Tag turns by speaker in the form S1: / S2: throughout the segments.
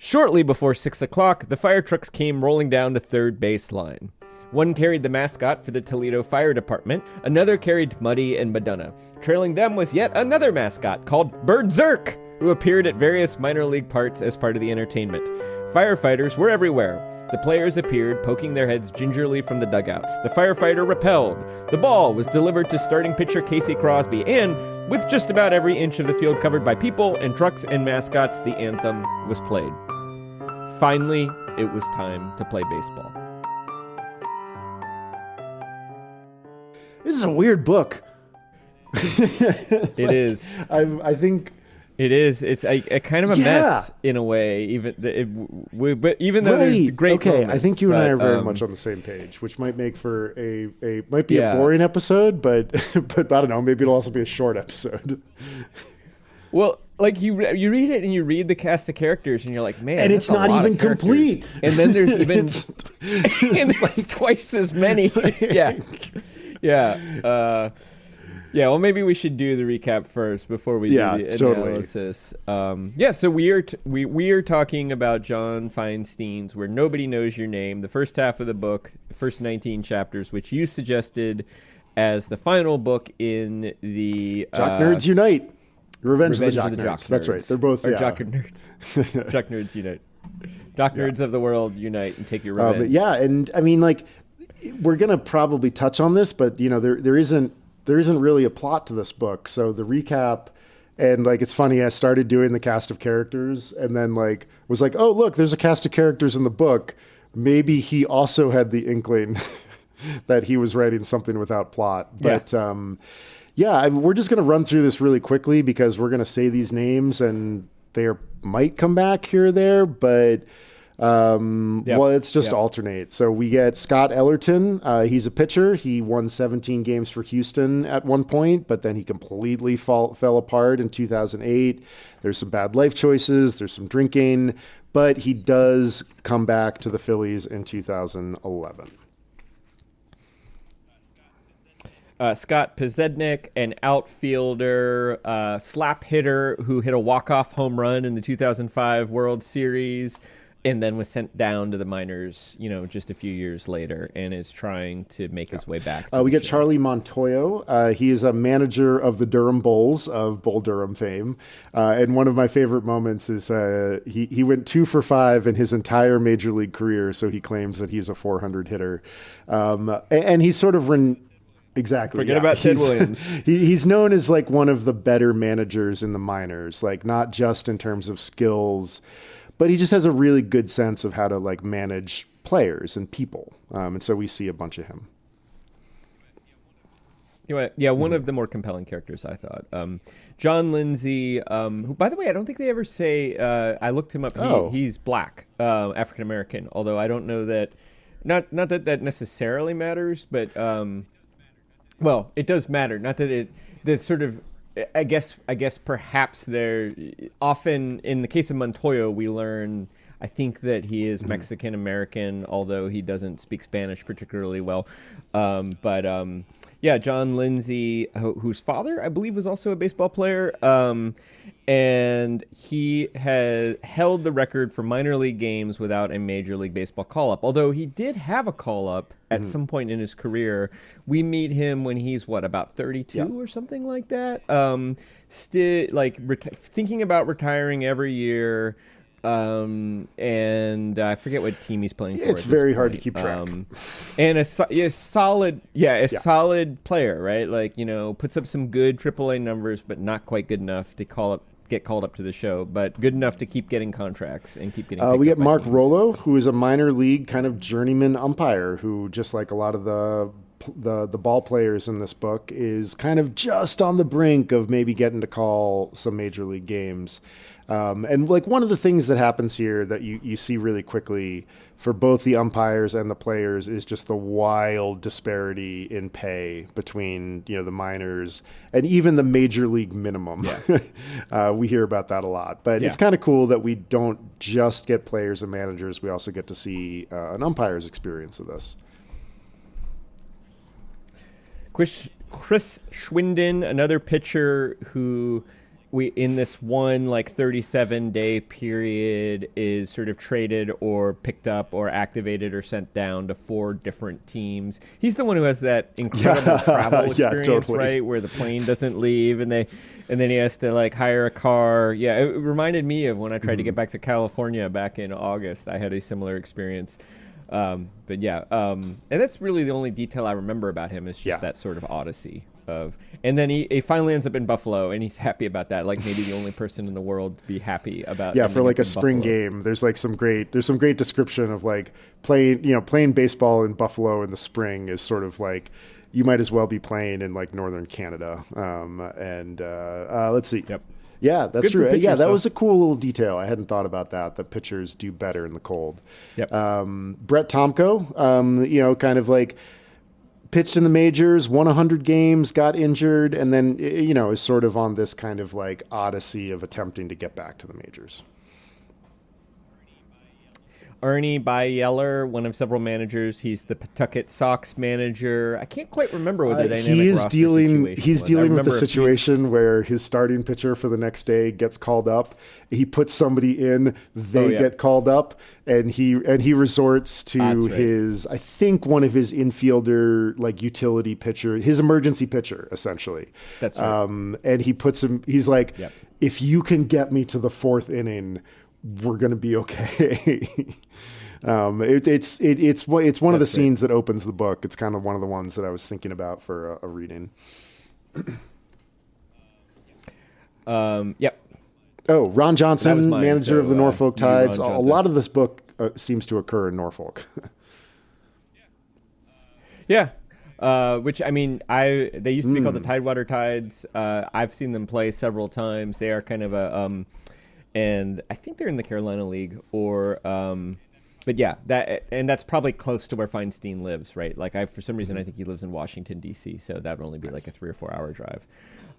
S1: Shortly before 6 o'clock, the fire trucks came rolling down to third base line. One carried the mascot for the Toledo Fire Department, another carried Muddy and Madonna. Trailing them was yet another mascot called Berserk, who appeared at various minor league parts as part of the entertainment. Firefighters were everywhere. The players appeared, poking their heads gingerly from the dugouts. The firefighter repelled. The ball was delivered to starting pitcher Casey Crosby, and with just about every inch of the field covered by people and trucks and mascots, the anthem was played. Finally, it was time to play baseball.
S2: This is a weird book.
S1: It is.
S2: I think
S1: it is. It's a kind of a mess in a way. But even though they're great.
S2: Okay,
S1: moments,
S2: I think you and I are very much on the same page, which might make for a boring episode, but I don't know. Maybe it'll also be a short episode.
S1: Well, like you read it and you read the cast of characters and you're like, man,
S2: and it's not even complete.
S1: And then there's even it's like twice as many. Yeah. Well, maybe we should do the recap first before we do the analysis.
S2: Totally.
S1: So we are talking about John Feinstein's Where Nobody Knows Your Name, the first half of the book, the first 19 chapters, which you suggested as the final book in the
S2: Jock Nerds Unite. Revenge of the Jock
S1: Nerds.
S2: That's right. They're both
S1: Jock Nerds. Jock Nerds Unite. Jock Nerds of the world unite and take your revenge.
S2: And I mean, like, we're gonna probably touch on this, but there isn't really a plot to this book. So the recap, and like, it's funny, I started doing the cast of characters and then like was like, oh look, there's a cast of characters in the book. Maybe he also had the inkling that he was writing something without plot. But we're just going to run through this really quickly because we're going to say these names and they might come back here or there, but let's just alternate. So we get Scott Ellerton. He's a pitcher. He won 17 games for Houston at one point, but then he completely fell apart in 2008. There's some bad life choices. There's some drinking, but he does come back to the Phillies in 2011.
S1: Scott Pezednik, an outfielder, slap hitter who hit a walk-off home run in the 2005 World Series and then was sent down to the minors, just a few years later and is trying to make his way back.
S2: We get Charlie Montoyo. He is a manager of the Durham Bulls of Bull Durham fame. And one of my favorite moments is he went 2 for 5 in his entire major league career, so he claims that he's a 400 hitter. And he's sort of... Exactly.
S1: Forget about Ted Williams.
S2: He's known as like one of the better managers in the minors, like not just in terms of skills, but he just has a really good sense of how to like manage players and people. And so we see a bunch of him.
S1: One of the more compelling characters, I thought. John Lindsay, who, by the way, I don't think they ever say, I looked him up. He's black, African-American, although I don't know that, not that necessarily matters, but... well, it does matter. Not that the sort of, I guess perhaps they're often, in the case of Montoyo, we learn, I think that he is Mexican-American, although he doesn't speak Spanish particularly well. John Lindsay, whose father, I believe, was also a baseball player. And he has held the record for minor league games without a Major League Baseball call-up. Although he did have a call-up at some point in his career. We meet him when he's, about 32 or something like that? Still, thinking about retiring every year. And I forget what team he's playing for.
S2: It's very hard to keep track.
S1: And a solid player, right? Like, puts up some good AAA numbers, but not quite good enough to get called up to the show, but good enough to keep getting contracts and keep getting.
S2: We get Mark Rollo, who is a minor league kind of journeyman umpire, who, just like a lot of the ball players in this book, is kind of just on the brink of maybe getting to call some major league games. And like one of the things that happens here that you see really quickly for both the umpires and the players is just the wild disparity in pay between, the minors and even the major league minimum. Yeah. We hear about that a lot, but it's kind of cool that we don't just get players and managers. We also get to see an umpire's experience of this.
S1: Chris Schwinden, another pitcher who we in this one like 37-day period is sort of traded or picked up or activated or sent down to 4 different teams. He's the one who has that incredible travel experience,
S2: totally.
S1: right, where the plane doesn't leave and then he has to like hire a car. Yeah, it reminded me of when I tried to get back to California back in August. I had a similar experience. But yeah, and that's really the only detail I remember about him is just that sort of odyssey of, and then he finally ends up in Buffalo and he's happy about that. Like maybe the only person in the world to be happy about.
S2: Yeah. For like a spring
S1: Buffalo.
S2: game, there's some great description of like playing baseball in Buffalo in the spring is sort of like, you might as well be playing in like Northern Canada. Let's see.
S1: Yep.
S2: Yeah, that's true.
S1: Pitchers,
S2: yeah, that was a cool little detail. I hadn't thought about that. The pitchers do better in the cold.
S1: Yep.
S2: Brett Tomko, kind of like pitched in the majors, won 100 games, got injured, and then, is sort of on this kind of like odyssey of attempting to get back to the majors.
S1: Ernie Byeller, one of several managers. He's the Pawtucket Sox manager. I can't quite remember what the dynamic roster situation
S2: He's
S1: was.
S2: dealing with the situation where his starting pitcher for the next day gets called up. He puts somebody in, they get called up, and he resorts to his, I think one of his infielder, like utility pitcher, his emergency pitcher, essentially. That's right. And he puts him, he's like, if you can get me to the 4th inning, we're going to be okay. It's one of the scenes that opens the book. It's kind of one of the ones that I was thinking about for a reading.
S1: Yep.
S2: Oh, Ron Johnson, manager of the Norfolk Tides. A lot of this book seems to occur in Norfolk.
S1: Yeah. Which, I mean, they used to be called the Tidewater Tides. I've seen them play several times. They are kind of a... and I think they're in the Carolina League, but yeah, that's probably close to where Feinstein lives, right? Like for some reason, I think he lives in Washington D.C., so that would only be like a 3 or 4 hour drive.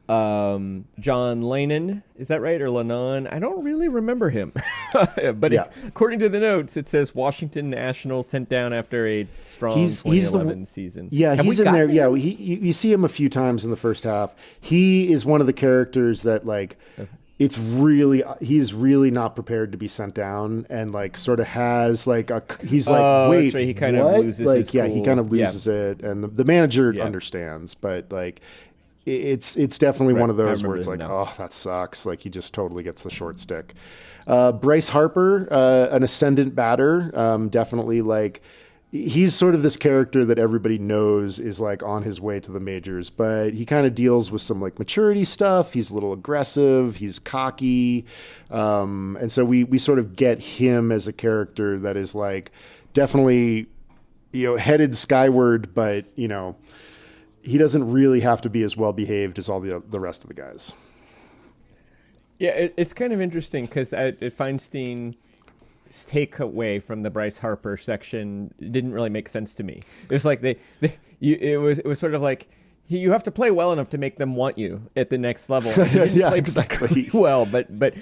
S1: John Lennon, is that right, or Lennon? I don't really remember him, but according to the notes, it says Washington Nationals sent down after a strong 2011 season.
S2: Yeah, he's in there. Yeah, you see him a few times in the first half. He is one of the characters that like. He's really not prepared to be sent down, and like sort of has like he's like, wait, that's right.
S1: He kind of loses his cool.
S2: he kind of loses it, and the manager understands, but like it's definitely one of those where it's like, oh, that sucks. Like he just totally gets the short stick. Bryce Harper, an ascendant batter, definitely like. He's sort of this character that everybody knows is like on his way to the majors, but he kind of deals with some like maturity stuff. He's a little aggressive. He's cocky. And so we sort of get him as a character that is like definitely, headed skyward, but he doesn't really have to be as well behaved as all the rest of the guys.
S1: Yeah. It's kind of interesting because at Feinstein, takeaway from the Bryce Harper section didn't really make sense to me. It was like it was sort of like you have to play well enough to make them want you at the next level.
S2: Yeah, exactly.
S1: Well, but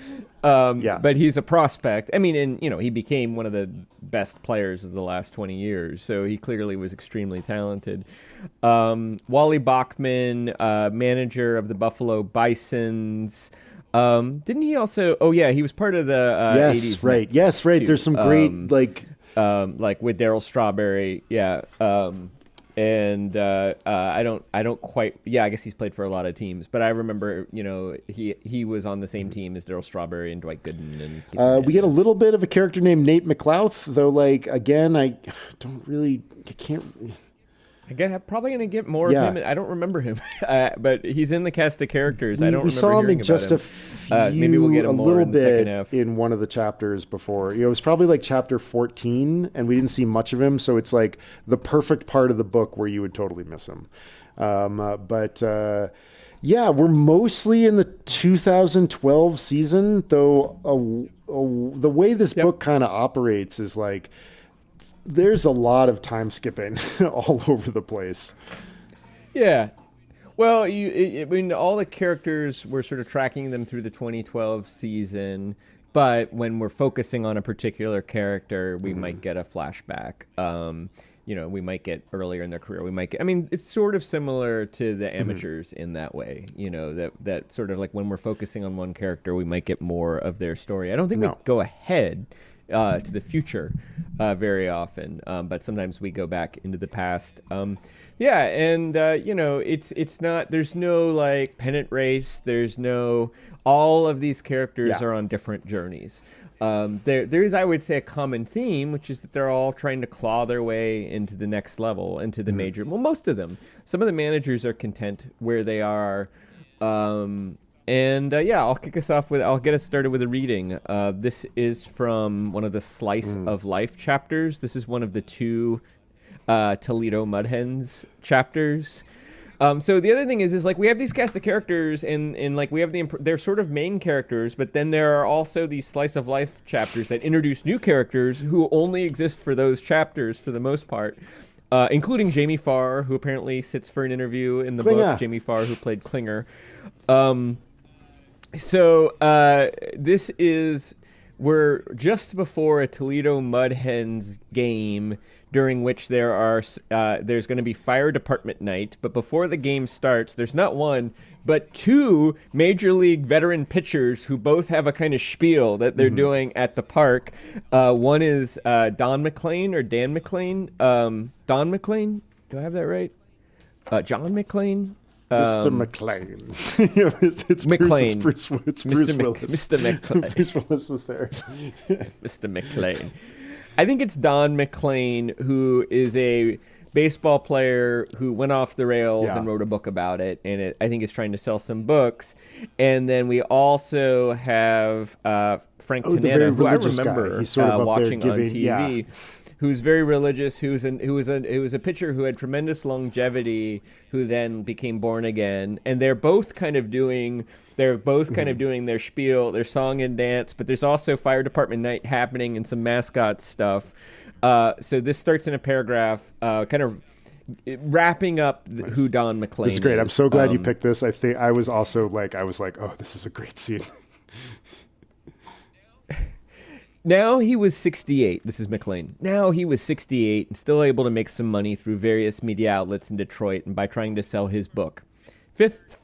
S1: he's a prospect. I mean, and he became one of the best players of the last 20 years, so he clearly was extremely talented. Wally Bachman, manager of the Buffalo Bisons. Didn't he also? Oh yeah, he was part of the 80s
S2: right.
S1: Mets
S2: yes, right.
S1: too.
S2: There's some great like
S1: with Darryl Strawberry, yeah. I don't quite. Yeah, I guess he's played for a lot of teams, but I remember he was on the same team as Darryl Strawberry and Dwight Gooden and.
S2: We get a little bit of a character named Nate McLouth, though. Like again, I can't.
S1: I guess I'm probably going to get more of him. I don't remember him, but he's in the cast of characters. I don't remember
S2: saw him
S1: hearing
S2: in just
S1: about him. Maybe we'll get him more in the second half.
S2: In one of the chapters before. It was probably like chapter 14, and we didn't see much of him, so it's like the perfect part of the book where you would totally miss him. We're mostly in the 2012 season, though the way this book kind of operates is like, there's a lot of time skipping all over the place.
S1: Yeah. Well, I mean, all the characters, we're sort of tracking them through the 2012 season, but when we're focusing on a particular character, we might get a flashback. we might get earlier in their career. We might get, I mean, it's sort of similar to the amateurs in that way, that sort of like when we're focusing on one character, we might get more of their story. I don't think we go ahead to the future very often, but sometimes we go back into the past. It's not, there's no like pennant race. There's no, all of these characters are on different journeys. There is, I would say, a common theme, which is that they're all trying to claw their way into the next level, into the major. Well, most of them. Some of the managers are content where they are. I'll kick us off with, I'll get us started with a reading. This is from one of the Slice of Life chapters. This is one of the 2 Toledo Mudhens chapters. So the other thing is like we have these cast of characters and like we have they're sort of main characters, but then there are also these Slice of Life chapters that introduce new characters who only exist for those chapters for the most part. Including Jamie Farr, who apparently sits for an interview in the book. Jamie Farr, who played Klinger. We're just before a Toledo Mudhens game during which there's going to be fire department night. But before the game starts, there's not one, but 2 major league veteran pitchers who both have a kind of spiel that they're doing at the park. One is Don McLean or Dan McLean. Don McLean? Do I have that right? John McLean?
S2: Mr. McLean. it's
S1: McLean.
S2: Bruce Willis.
S1: Mr. McLean.
S2: Bruce Willis is there.
S1: Mr. McLean. I think it's Don McLean, who is a baseball player who went off the rails and wrote a book about it, and I think is trying to sell some books. And then we also have Frank Tanana, who I remember watching on TV. Yeah. Who's very religious, who was a pitcher who had tremendous longevity, who then became born again, and they're both kind of doing their spiel, their song and dance, but there's also fire department night happening and some mascot stuff. So this starts in a paragraph, kind of wrapping up who Don McLean is.
S2: This is great. I'm so glad you picked this. I think I was like, oh, this is a great scene.
S1: Now he was 68. This is McLean. Now he was 68 and still able to make some money through various media outlets in Detroit and by trying to sell his book. Fifth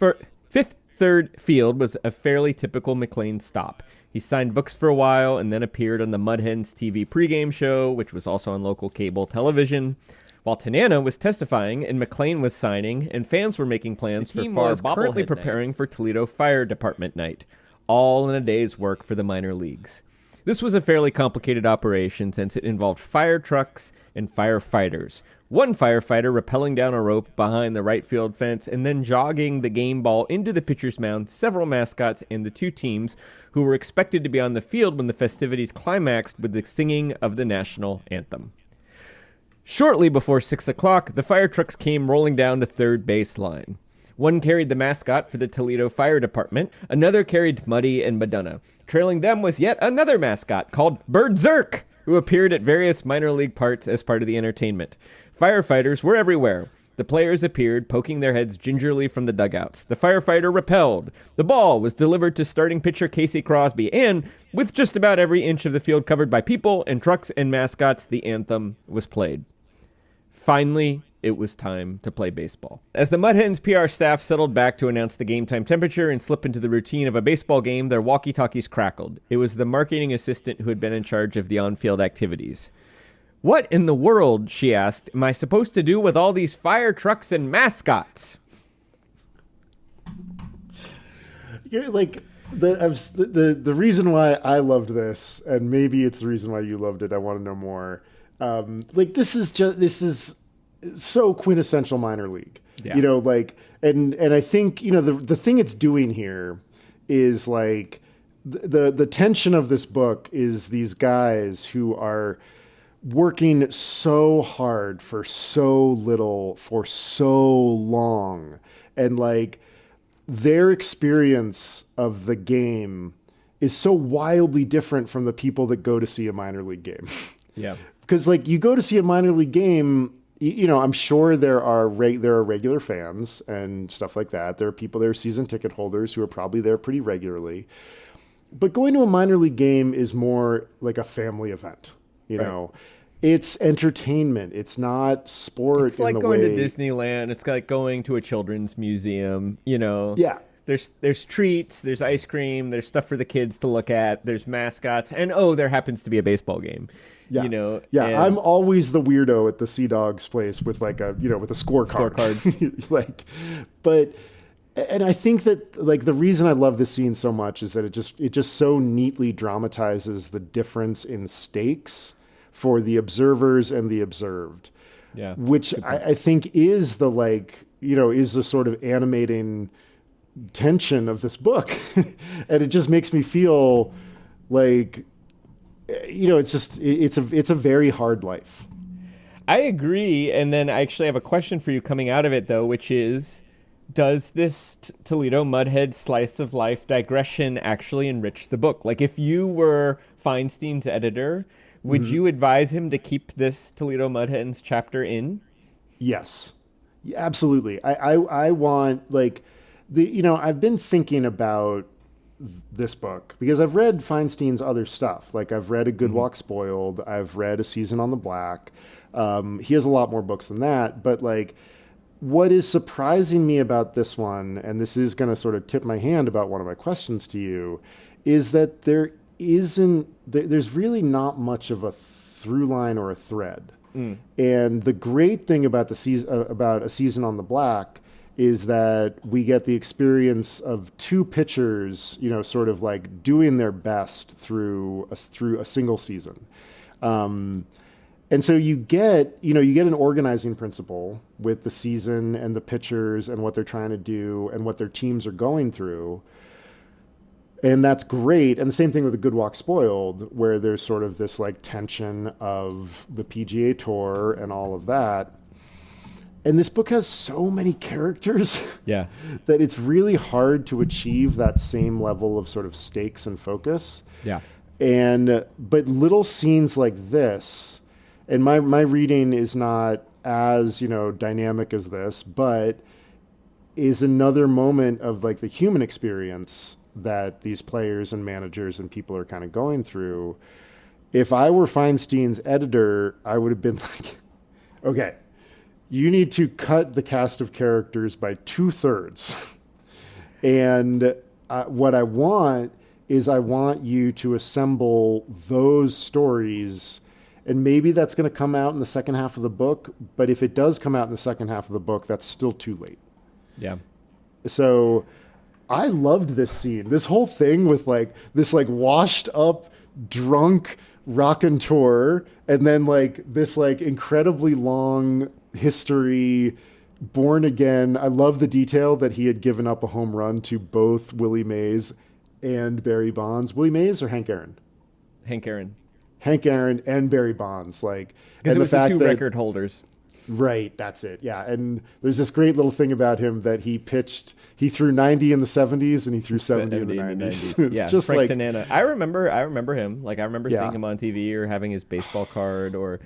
S1: Third Field was a fairly typical McLean stop. He signed books for a while and then appeared on the Mudhens TV pregame show, which was also on local cable television. While Tanana was testifying and McLean was signing and fans were making plans for Farr currently preparing for Toledo Fire Department night, all in a day's work for the minor leagues. This was a fairly complicated operation since it involved fire trucks and firefighters. One firefighter rappelling down a rope behind the right field fence and then jogging the game ball into the pitcher's mound, several mascots and the 2 teams who were expected to be on the field when the festivities climaxed with the singing of the national anthem. Shortly before 6 o'clock, the fire trucks came rolling down the third base line. One carried the mascot for the Toledo Fire Department. Another carried Muddy and Madonna. Trailing them was yet another mascot called Bird Zirk, who appeared at various minor league parts as part of the entertainment. Firefighters were everywhere. The players appeared, poking their heads gingerly from the dugouts. The firefighter repelled. The ball was delivered to starting pitcher Casey Crosby, and with just about every inch of the field covered by people and trucks and mascots, the anthem was played. Finally, it was time to play baseball. As the Mudhens PR staff settled back to announce the game time temperature and slip into the routine of a baseball game, their walkie-talkies crackled. It was the marketing assistant who had been in charge of the on-field activities. "What in the world," she asked, "am I supposed to do with all these fire trucks and mascots?"
S2: You're like the reason why I loved this, and maybe it's the reason why you loved it. I want to know more. This is so quintessential minor league, and I think, the thing it's doing here is like the tension of this book is these guys who are working so hard for so little for so long, and like their experience of the game is so wildly different from the people that go to see a minor league game.
S1: Yeah.
S2: Because like you go to see a minor league game, I'm sure there are regular fans and stuff like that. There are people, there are season ticket holders who are probably there pretty regularly. But going to a minor league game is more like a family event, you know. it's entertainment. It's not sport.
S1: It's like going to Disneyland. It's like going to a children's museum, you know.
S2: Yeah.
S1: There's treats, there's ice cream, there's stuff for the kids to look at, there's mascots, and there happens to be a baseball game.
S2: Yeah.
S1: You know.
S2: Yeah,
S1: and
S2: I'm always the weirdo at the Sea Dogs place with like a, with a scorecard. And I think that like the reason I love this scene so much is that it just so neatly dramatizes the difference in stakes for the observers and the observed.
S1: Yeah.
S2: Which I think is the is the sort of animating tension of this book. And it just makes me feel like, it's a very hard life.
S1: I agree. And then I actually have a question for you coming out of it, though, which is, does this Toledo Mudhead slice of life digression actually enrich the book? Like, if you were Feinstein's editor, would you advise him to keep this Toledo Mudhens chapter in?
S2: Yes, absolutely. I want, like, I've been thinking about this book because I've read Feinstein's other stuff. Like, I've read A Good Walk Spoiled. I've read A Season on the Black. He has a lot more books than that, but like, what is surprising me about this one, and this is going to sort of tip my hand about one of my questions to you, is that there's really not much of a through line or a thread. And the great thing about about A Season on the Black is that we get the experience of two pitchers, sort of like doing their best through a single season. And so you get an organizing principle with the season and the pitchers and what they're trying to do and what their teams are going through. And that's great. And the same thing with A Good Walk Spoiled, where there's sort of this like tension of the PGA Tour and all of that. And this book has so many characters that it's really hard to achieve that same level of sort of stakes and focus.
S1: Yeah.
S2: But little scenes like this, and my reading is not as, dynamic as this, but is another moment of like the human experience that these players and managers and people are kind of going through. If I were Feinstein's editor, I would have been like, okay, you need to cut the cast of characters by 2/3. And what I want is I want you to assemble those stories. And maybe that's going to come out in the second half of the book. But if it does come out in the second half of the book, that's still too late.
S1: Yeah.
S2: So I loved this scene. This whole thing with like this like washed up, drunk raconteur, and then like this like incredibly long history, born again. I love the detail that he had given up a home run to both Willie Mays and Barry Bonds. Willie Mays or Hank Aaron?
S1: Hank Aaron.
S2: Hank Aaron and Barry Bonds, like,
S1: because it was the two record holders.
S2: Right, that's it. Yeah, and there's this great little thing about him that he threw 90 in the 70s and he threw 70 in the 90s. It's just
S1: Frank
S2: like
S1: Tanana. I remember him. Like, I remember seeing him on TV or having his baseball card or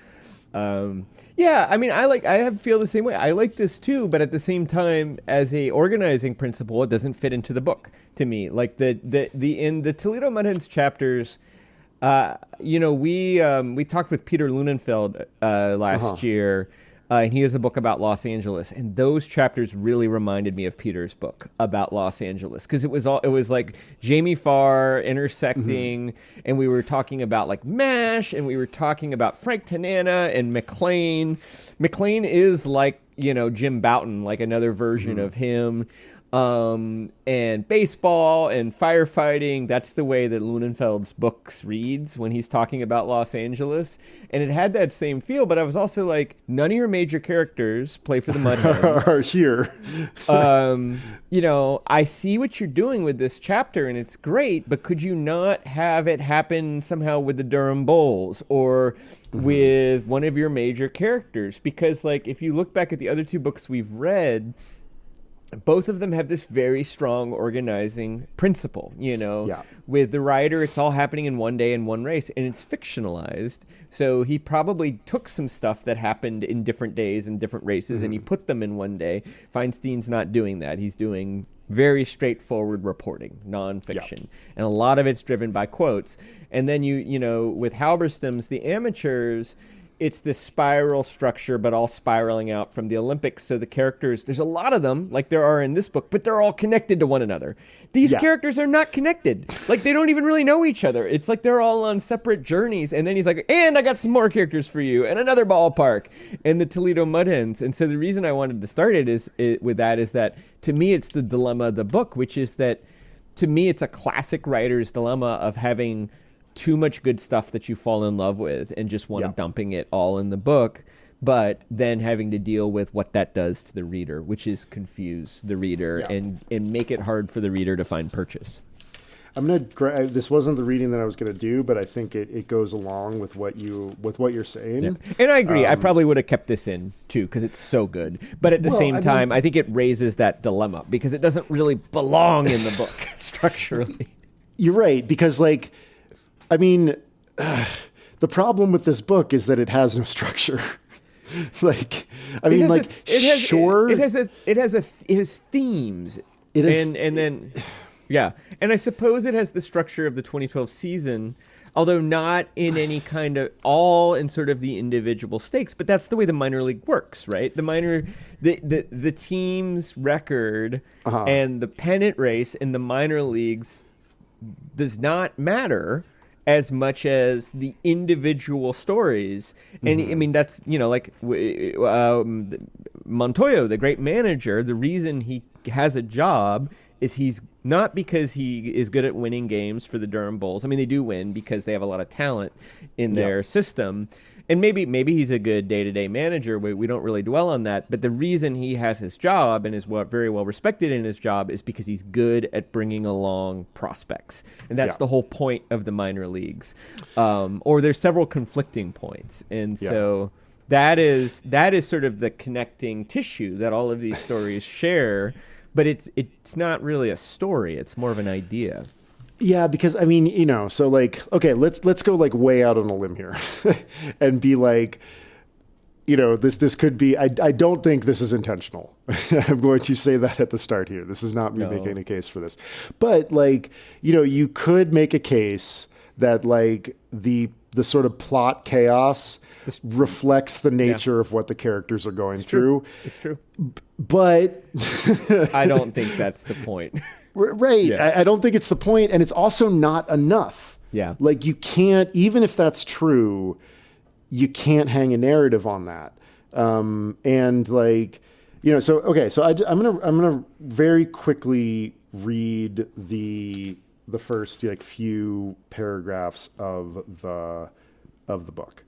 S1: I mean, I feel the same way. I like this too, but at the same time, as a organizing principle, it doesn't fit into the book to me. Like in the Toledo Mudhens chapters, we talked with Peter Lunenfeld last year, and he has a book about Los Angeles, and those chapters really reminded me of Peter's book about Los Angeles, because it was like Jamie Farr intersecting, and we were talking about like MASH, and we were talking about Frank Tanana and McLean. McLean is like, Jim Bouton, like another version of him. And baseball and firefighting, that's the way that Lunenfeld's books reads when he's talking about Los Angeles. And it had that same feel, but I was also like, none of your major characters play for the Mudhens.
S2: Are here.
S1: I see what you're doing with this chapter and it's great, but could you not have it happen somehow with the Durham Bulls or with one of your major characters? Because like, if you look back at the other two books we've read, both of them have this very strong organizing principle, With the writer, it's all happening in one day in one race, and it's fictionalized. So he probably took some stuff that happened in different days and different races, and he put them in one day. Feinstein's not doing that. He's doing very straightforward reporting, nonfiction. And a lot of it's driven by quotes. And then with Halberstam's The Amateurs, it's this spiral structure, but all spiraling out from the Olympics. So the characters, there's a lot of them, like there are in this book, but they're all connected to one another. These characters are not connected. Like they don't even really know each other. It's like they're all on separate journeys. And then he's like, and I got some more characters for you, and another ballpark, and the Toledo Mud Hens. And so the reason I wanted to start with that is that to me, it's the dilemma of the book, which is that to me, it's a classic writer's dilemma of having too much good stuff that you fall in love with and just want to dumping it all in the book, but then having to deal with what that does to the reader, which is confuse the reader and make it hard for the reader to find purchase.
S2: This wasn't the reading that I was gonna do, but I think it goes along with what you're saying.
S1: Yeah. And I agree. I probably would have kept this in too because it's so good. But at the same time, I think it raises that dilemma because it doesn't really belong in the book structurally. You're right, because
S2: the problem with this book is that it has no structure. It
S1: has themes. And I suppose it has the structure of the 2012 season, although not in any kind of all in sort of the individual stakes. But that's the way the minor league works, right? The team's record and the pennant race in the minor leagues does not matter as much as the individual stories. And I mean, that's, Montoyo, the great manager, the reason he has a job is he's not because he is good at winning games for the Durham Bulls. I mean, they do win because they have a lot of talent in their system. And maybe he's a good day-to-day manager. We don't really dwell on that. But the reason he has his job and is very well respected in his job is because he's good at bringing along prospects. And that's the whole point of the minor leagues. Or there's several conflicting points. And so that is sort of the connecting tissue that all of these stories share. But it's not really a story. It's more of an idea.
S2: Yeah, because I mean, okay, let's go way out on a limb here and be this could be, I don't think this is intentional. I'm going to say that at the start here. This is not me making a case for this. But you could make a case that the sort of plot chaos reflects the nature of what the characters are going through.
S1: It's true.
S2: But
S1: I don't think that's the point.
S2: Right. Yeah. I don't think it's the point, and it's also not enough.
S1: Yeah.
S2: You can't, even if that's true, you can't hang a narrative on that. So I'm gonna very quickly read the first few paragraphs of the book,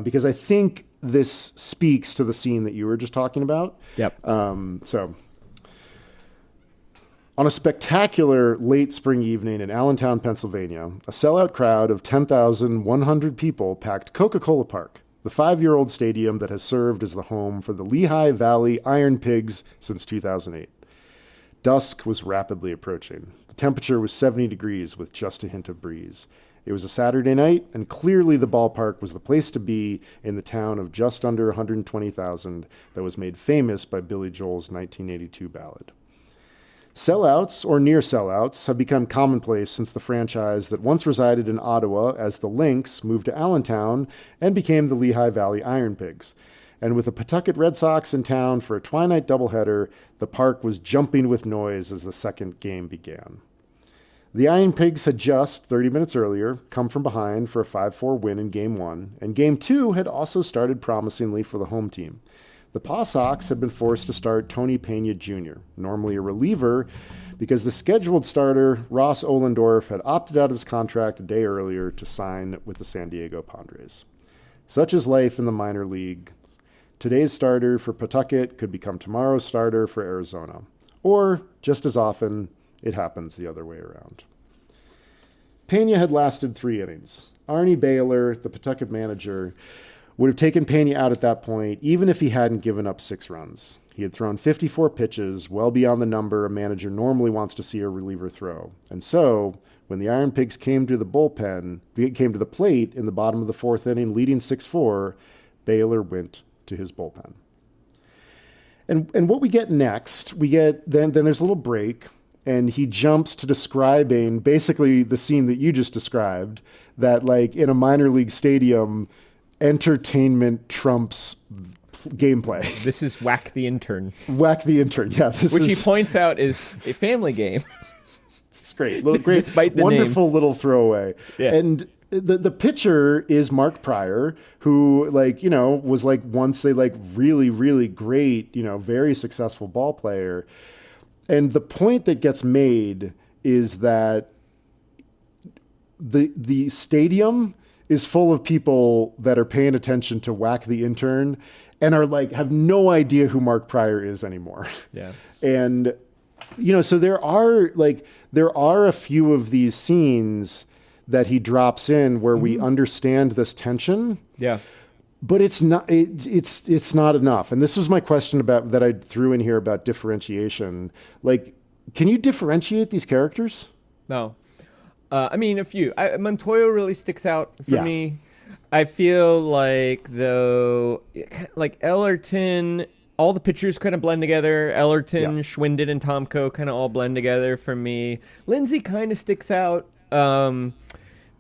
S2: because I think this speaks to the scene that you were just talking about.
S1: Yep.
S2: On a spectacular late spring evening in Allentown, Pennsylvania, a sellout crowd of 10,100 people packed Coca-Cola Park, the 5-year-old stadium that has served as the home for the Lehigh Valley Iron Pigs since 2008. Dusk was rapidly approaching. The temperature was 70 degrees with just a hint of breeze. It was a Saturday night, and clearly the ballpark was the place to be in the town of just under 120,000 that was made famous by Billy Joel's 1982 ballad. Sellouts, or near sellouts, have become commonplace since the franchise that once resided in Ottawa as the Lynx moved to Allentown and became the Lehigh Valley Iron Pigs. And with the Pawtucket Red Sox in town for a twilight doubleheader, the park was jumping with noise as the second game began. The Iron Pigs had just, 30 minutes earlier, come from behind for a 5-4 win in Game 1, and Game 2 had also started promisingly for the home team. The Paw Sox had been forced to start Tony Pena Jr., normally a reliever, because the scheduled starter, Ross Ohlendorf, had opted out of his contract a day earlier to sign with the San Diego Padres. Such is life in the minor league. Today's starter for Pawtucket could become tomorrow's starter for Arizona. Or, just as often, it happens the other way around. Pena had lasted 3 innings. Arnie Baylor, the Pawtucket manager, would have taken Pena out at that point, even if he hadn't given up 6 runs. He had thrown 54 pitches, well beyond the number a manager normally wants to see a reliever throw. And so, when the Iron Pigs came to the plate in the bottom of the 4th inning, leading 6-4, Baylor went to his bullpen. And what we get next, then there's a little break, and he jumps to describing basically the scene that you just described, that in a minor league stadium, entertainment trumps gameplay.
S1: This is Whack the Intern.
S2: Whack the Intern, yeah.
S1: Which he points out is a family game.
S2: It's great. Great,
S1: despite the
S2: wonderful
S1: name.
S2: Little throwaway.
S1: Yeah.
S2: And the pitcher is Mark Pryor, who was once a really, really great, very successful ball player. And the point that gets made is that the stadium is full of people that are paying attention to Whack the Intern and are have no idea who Mark Pryor is anymore.
S1: Yeah.
S2: And so there are a few of these scenes that he drops in where we understand this tension.
S1: Yeah.
S2: But it's not enough. And this was my question about that I threw in here about differentiation. Can you differentiate these characters?
S1: No. A few. Montoya really sticks out for me. I feel though, Ellerton, all the pictures kind of blend together. Ellerton, Schwindon, and Tomko kind of all blend together for me. Lindsay kind of sticks out.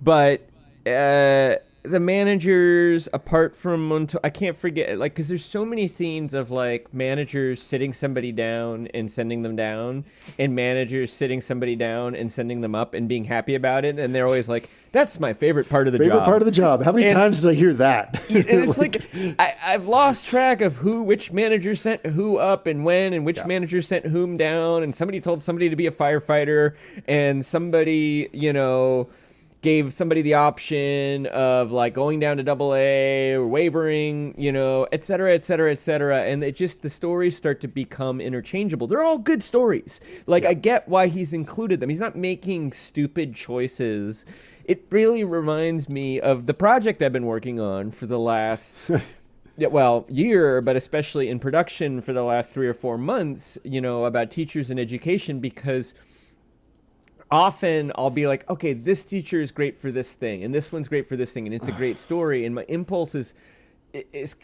S1: But the managers, apart from Montoya, I can't forget, because there's so many scenes of, managers sitting somebody down and sending them down, and managers sitting somebody down and sending them up and being happy about it, and they're always like, that's my favorite part of the job.
S2: Favorite part of the job. How many times did I hear that?
S1: And it's I've lost track of which manager sent who up and when, and which manager sent whom down, and somebody told somebody to be a firefighter, and somebody, gave somebody the option of going down to AA or wavering, et cetera, et cetera, et cetera. And the stories start to become interchangeable. They're all good stories. I get why he's included them. He's not making stupid choices. It really reminds me of the project I've been working on for the last year, but especially in production for the last 3 or 4 months, about teachers and education, because often I'll be like, okay, this teacher is great for this thing, and this one's great for this thing, and it's a great story. And my impulse is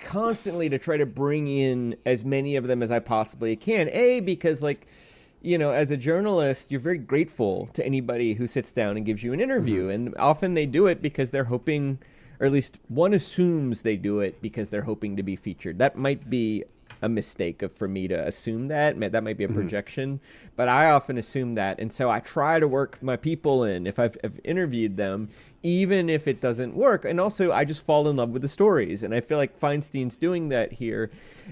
S1: constantly to try to bring in as many of them as I possibly can. Because as a journalist, you're very grateful to anybody who sits down and gives you an interview. And often they do it because they're hoping, or at least one assumes they do it because they're hoping to be featured. That might be a mistake for me to assume that. That might be a projection, but I often assume that. And so I try to work my people in if I've interviewed them, even if it doesn't work. And also I just fall in love with the stories. And I feel like Feinstein's doing that here.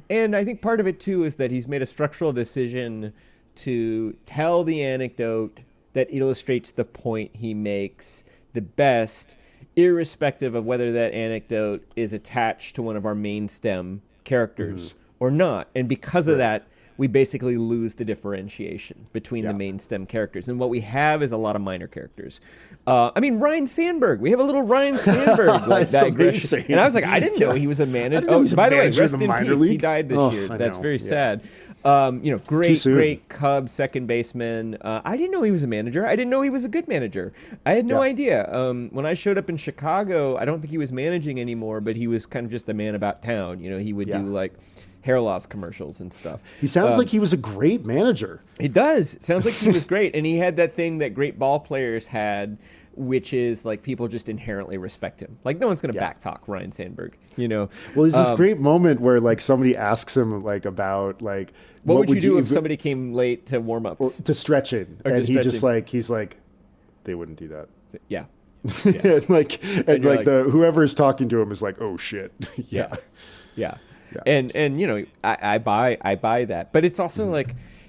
S1: And I think part of it too is that he's made a structural decision to tell the anecdote that illustrates the point he makes the best, irrespective of whether that anecdote is attached to one of our main stem characters or not. And because of that, we basically lose the differentiation between the main stem characters. And what we have is a lot of minor characters. Ryan Sandberg. We have a little Ryan Sandberg digression. And I was like, I didn't know he was a manager. Oh, by the way, rest in peace. He died this year. That's very sad. Great Cubs second baseman. I didn't know he was a manager. I didn't know he was a good manager. I had no idea. When I showed up in Chicago, I don't think he was managing anymore, but he was kind of just a man about town. He would do hair loss commercials and stuff.
S2: He sounds like he was a great manager.
S1: He does. It sounds like he was great. And he had that thing that great ball players had, which is people just inherently respect him. No one's going to backtalk Ryan Sandberg, Well,
S2: there's this great moment where somebody asks him about what
S1: would you do if somebody came late to warm-ups?
S2: To stretching. And he just he's like, they wouldn't do that.
S1: Yeah.
S2: and whoever's talking to him is like, oh shit. Yeah.
S1: And I buy that. But it's also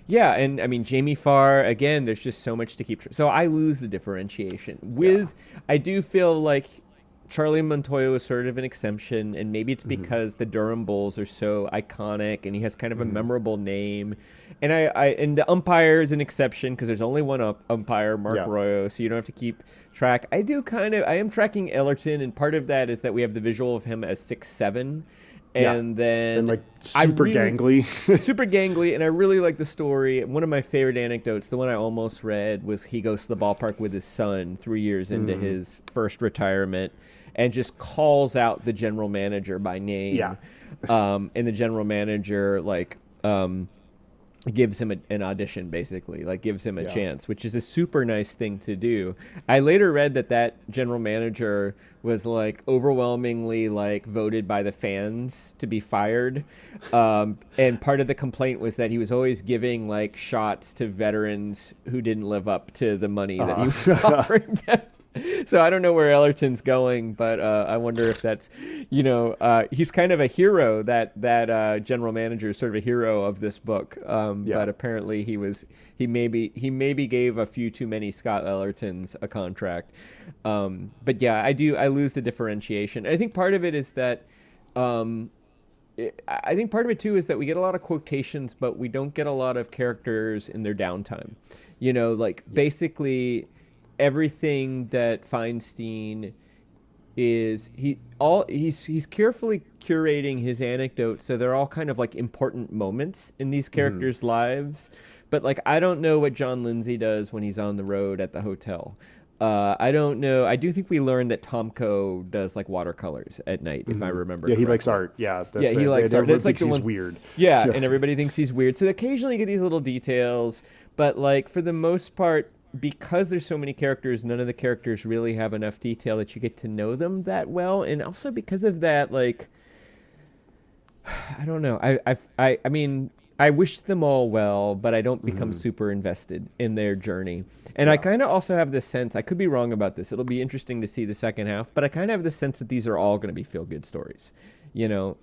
S1: Jamie Farr, again, there's just so much to keep. So I lose the differentiation. I do feel like Charlie Montoya was sort of an exception, and maybe it's because the Durham Bulls are so iconic, and he has kind of a memorable name. And and the umpire is an exception because there's only one umpire, Mark Royo, so you don't have to keep track. I am tracking Ellerton, and part of that is that we have the visual of him as 6'7", and then
S2: super gangly.
S1: Super gangly, and I really like the story. One of my favorite anecdotes, the one I almost read, was he goes to the ballpark with his son 3 years into his first retirement and just calls out the general manager by name. And the general manager gives him an audition, basically, like gives him a chance, which is a super nice thing to do. I later read that general manager was like overwhelmingly like voted by the fans to be fired. And part of the complaint was that he was always giving like shots to veterans who didn't live up to the money that he was offering them. So I don't know where Ellerton's going, but I wonder if that's, he's kind of a hero. That general manager is sort of a hero of this book. But apparently he maybe gave a few too many Scott Ellertons a contract. But yeah, I lose the differentiation. I think part of it is that, I think part of it too is that we get a lot of quotations, but we don't get a lot of characters in their downtime. Basically everything that Feinstein is, he's carefully curating his anecdotes, so they're all kind of like important moments in these characters' lives. But like, I don't know what John Lindsay does when he's on the road at the hotel. I don't know. I do think we learned that Tomko does like watercolors at night, if I remember.
S2: Yeah,
S1: correctly.
S2: he likes art. Yeah,
S1: he likes art. That's like
S2: he's weird.
S1: Yeah, and everybody thinks he's weird. So occasionally you get these little details, but like for the most part, because there's so many characters, none of the characters really have enough detail that you get to know them that well. And also because of that, like, I don't know. I mean, I wish them all well, but I don't become super invested in their journey. And I kind of also have this sense, I could be wrong about this. It'll be interesting to see the second half, but I kind of have the sense that these are all going to be feel-good stories. And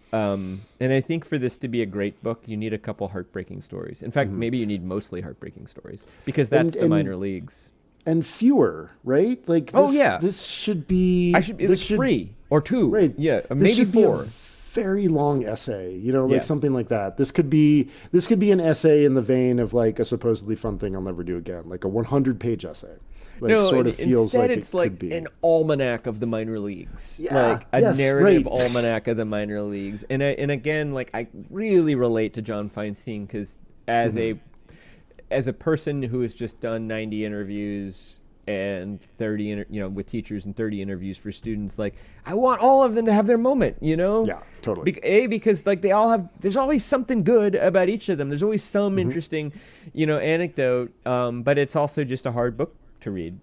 S1: I think for this to be a great book, you need a couple heartbreaking stories. In fact, maybe you need mostly heartbreaking stories, because that's the minor leagues.
S2: And fewer, right? Like, this should be...
S1: This should 3 or 2.
S2: Right.
S1: Yeah, maybe 4.
S2: Very long essay, something like that. This could be an essay in the vein of like a supposedly fun thing I'll never do again, like a 100-page essay. Like,
S1: no,
S2: sort of feels
S1: instead
S2: like
S1: it's like an almanac of the minor leagues, like a
S2: yes,
S1: narrative
S2: right.
S1: almanac of the minor leagues. And again, like, I really relate to John Feinstein, because as a person who has just done 90 interviews and 30 with teachers and 30 interviews for students, like, I want all of them to have their moment,
S2: Yeah, totally.
S1: Because like there's always something good about each of them. There's always some interesting, anecdote, but it's also just a hard book to read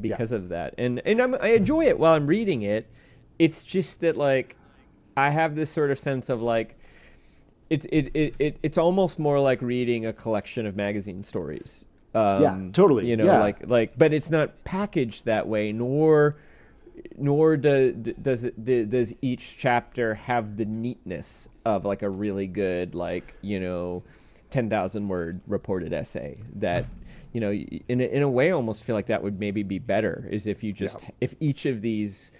S1: because of that. And I enjoy it while I'm reading it. It's just that, like, I have this sort of sense of like, it's almost more like reading a collection of magazine stories.
S2: Totally.
S1: But it's not packaged that way, nor does each chapter have the neatness of like a really good, like, 10,000 word reported essay that, in a way, I almost feel like that would maybe be better, is if you just, if each of these,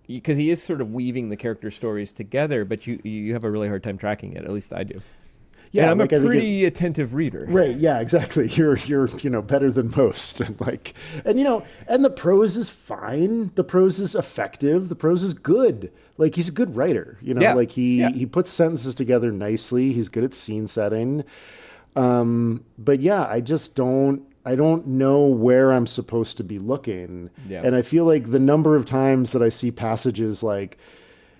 S1: because he is sort of weaving the character stories together, but you have a really hard time tracking it. At least I do. Yeah, and I'm a pretty attentive reader.
S2: Right. Yeah, exactly. You're better than most. And and the prose is fine. The prose is effective. The prose is good. Like, he's a good writer, like he puts sentences together nicely. He's good at scene setting. But yeah, I don't know where I'm supposed to be looking. Yeah. And I feel like the number of times that I see passages like,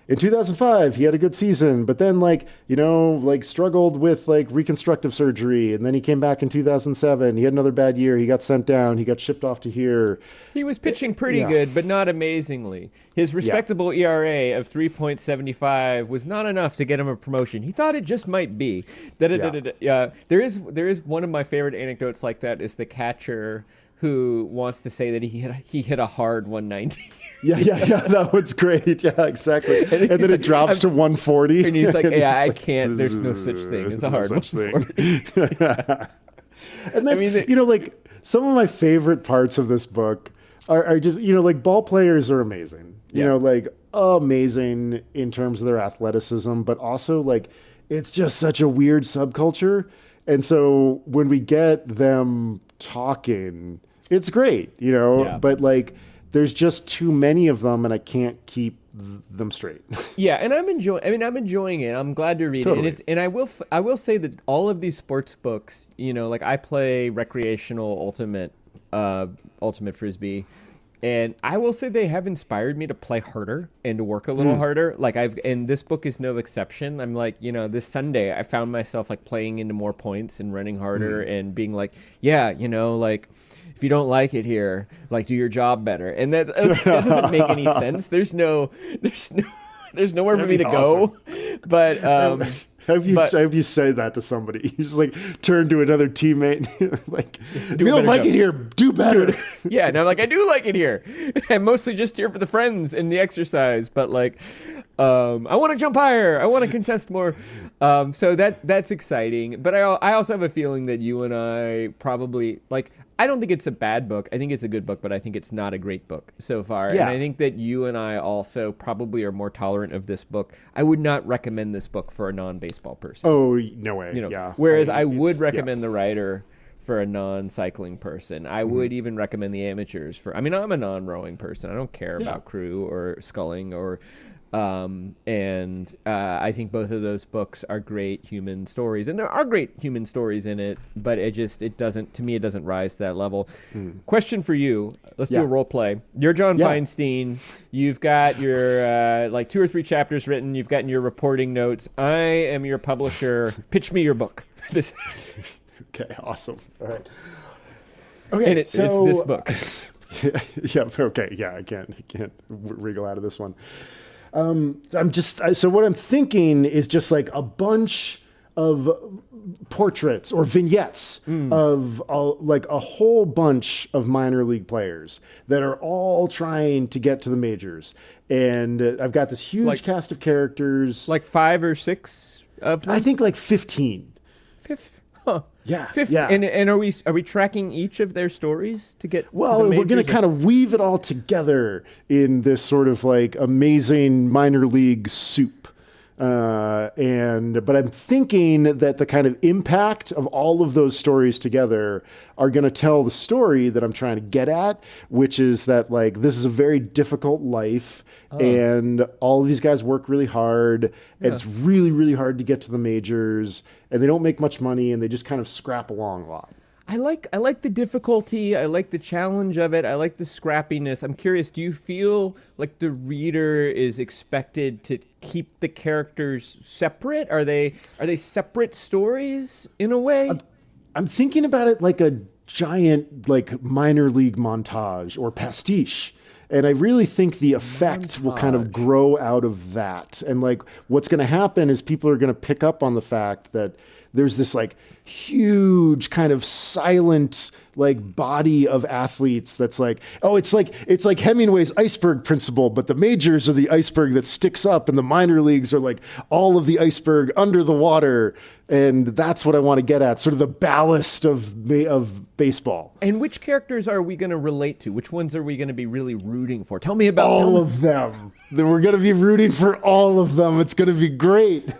S2: in 2005, he had a good season, but then struggled with like reconstructive surgery. And then he came back in 2007. He had another bad year. He got sent down. He got shipped off to here.
S1: He was pitching pretty good, but not amazingly. His respectable ERA of 3.75 was not enough to get him a promotion. He thought it just might be. There is one of my favorite anecdotes like that is the catcher who wants to say that he hit a hard 190.
S2: Yeah, that one's great. Yeah, exactly. And then it drops to 140.
S1: And he's like, I can't. There's no such thing. It's a hard 140.
S2: And that's, some of my favorite parts of this book are just, ball players are amazing. Amazing in terms of their athleticism, but also like, it's just such a weird subculture. And so when we get them talking, it's great, but like, there's just too many of them and I can't keep them straight.
S1: Yeah. And I'm enjoying it. I'm glad to read it. And I will say that all of these sports books, like I play recreational ultimate Frisbee. And I will say they have inspired me to play harder and to work a little harder. Like and this book is no exception. I'm like, this Sunday I found myself like playing into more points and running harder and being like, yeah, like if you don't like it here, like do your job better. And that doesn't make any sense. There's nowhere for me to go. But
S2: Have you said that to somebody? You just like turn to another teammate, like, if you don't like it here, do better.
S1: Yeah, and I'm like, I do like it here. I'm mostly just here for the friends and the exercise, but like, I want to jump higher. I want to contest more. So that's exciting. But I also have a feeling that you and I probably like. I don't think it's a bad book. I think it's a good book, but I think it's not a great book so far.
S2: Yeah.
S1: And I think that you and I also probably are more tolerant of this book. I would not recommend this book for a non-baseball person.
S2: Oh, no way. Yeah.
S1: Whereas I would recommend the writer for a non-cycling person. I would even recommend the amateurs I'm a non-rowing person. I don't care about crew or sculling or I think both of those books are great human stories, and there are great human stories in it, but it doesn't rise to that level. Question for you. Let's do a role play. You're John Feinstein. You've got your like 2 or 3 chapters written. You've gotten your reporting notes. I am your publisher. Pitch me your book.
S2: Okay, awesome. All right. Okay,
S1: and it's this book.
S2: Okay. Yeah, I can't wriggle out of this one. So what I'm thinking is just like a bunch of portraits or vignettes of a whole bunch of minor league players that are all trying to get to the majors. And I've got this huge cast of characters.
S1: Like 5 or 6 of them?
S2: I think like 15.
S1: Huh.
S2: Yeah.
S1: 50.
S2: Yeah.
S1: And are we tracking each of their stories to get
S2: Well,
S1: to the
S2: we're going to kind of weave it all together in this sort of like amazing minor league soup. But I'm thinking that the kind of impact of all of those stories together are going to tell the story that I'm trying to get at, which is that like this is a very difficult life. And all of these guys work really hard, and it's really, really hard to get to the majors, and they don't make much money, and they just kind of scrap along a lot.
S1: I like the difficulty. I like the challenge of it. I like the scrappiness. I'm curious, do you feel like the reader is expected to keep the characters separate? Are they separate stories in a way?
S2: I'm thinking about it like a giant like minor league montage or pastiche. And I really think the effect will kind of grow out of that. And like what's going to happen is people are going to pick up on the fact that there's this like huge kind of silent like body of athletes that's like, it's like Hemingway's iceberg principle, but the majors are the iceberg that sticks up and the minor leagues are like all of the iceberg under the water. And that's what I want to get at, sort of the ballast of baseball.
S1: And which characters are we going to relate to? Which ones are we going to be really rooting for? Tell me about
S2: all of them. We're going to be rooting for all of them. It's going to be great.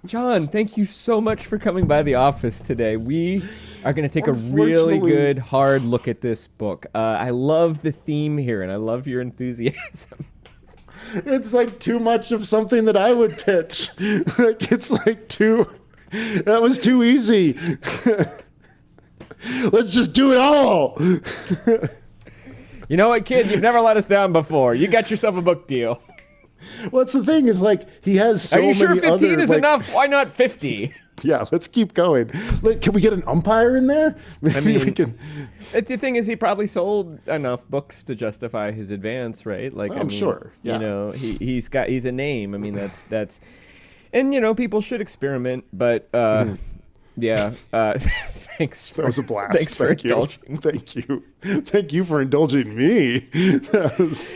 S1: John, thank you so much for coming by the office today. We are going to take a really good, hard look at this book. I love the theme here, and I love your enthusiasm.
S2: It's like too much of something that I would pitch. Like it's like that was too easy. Let's just do it all.
S1: You know what, kid? You've never let us down before. You got yourself a book deal.
S2: Well, that's the thing is like he has so many.
S1: Are you sure 15
S2: other,
S1: is enough? Why not 50?
S2: Yeah, let's keep going. Like, can we get an umpire in there? Maybe we can.
S1: The thing is, he probably sold enough books to justify his advance, right? Like,
S2: I'm sure. Yeah.
S1: You know, he's a name. I mean, that's, and people should experiment, but yeah. Thanks.
S2: That was a blast.
S1: Thanks for indulging.
S2: Thank you for indulging me.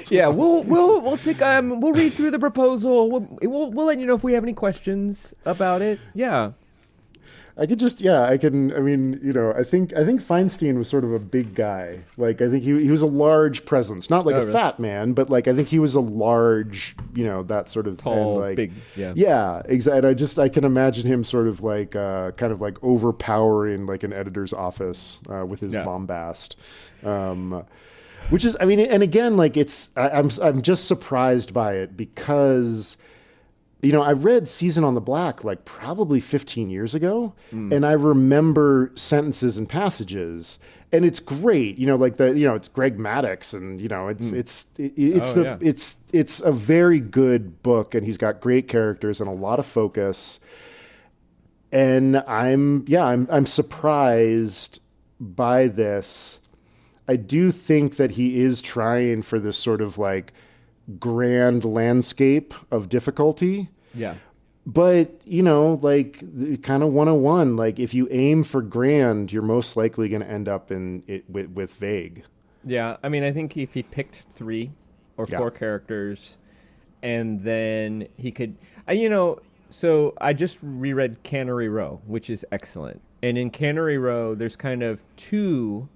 S1: Yeah, we'll take we'll read through the proposal. We'll let you know if we have any questions about it. Yeah.
S2: I think Feinstein was sort of a big guy. Like, I think he was a large presence, not like a fat man, but like, I think he was a large, that sort of
S1: tall,
S2: and like,
S1: big. Yeah.
S2: Yeah, exactly. I can imagine him sort of like, kind of like overpowering like an editor's office, with his bombast. Which is, I mean, and again, like I'm just surprised by it because, I read Season on the Black like probably 15 years ago, and I remember sentences and passages, and it's great. It's Greg Maddox, and it's a very good book, and he's got great characters and a lot of focus. And I'm surprised by this. I do think that he is trying for this sort of like grand landscape of difficulty.
S1: Yeah.
S2: But, like kind of 101, like if you aim for grand, you're most likely going to end up in it with vague.
S1: Yeah. I mean, I think if he picked 3 or 4 characters, and then he could, so I just reread Cannery Row, which is excellent. And in Cannery Row, there's kind of 2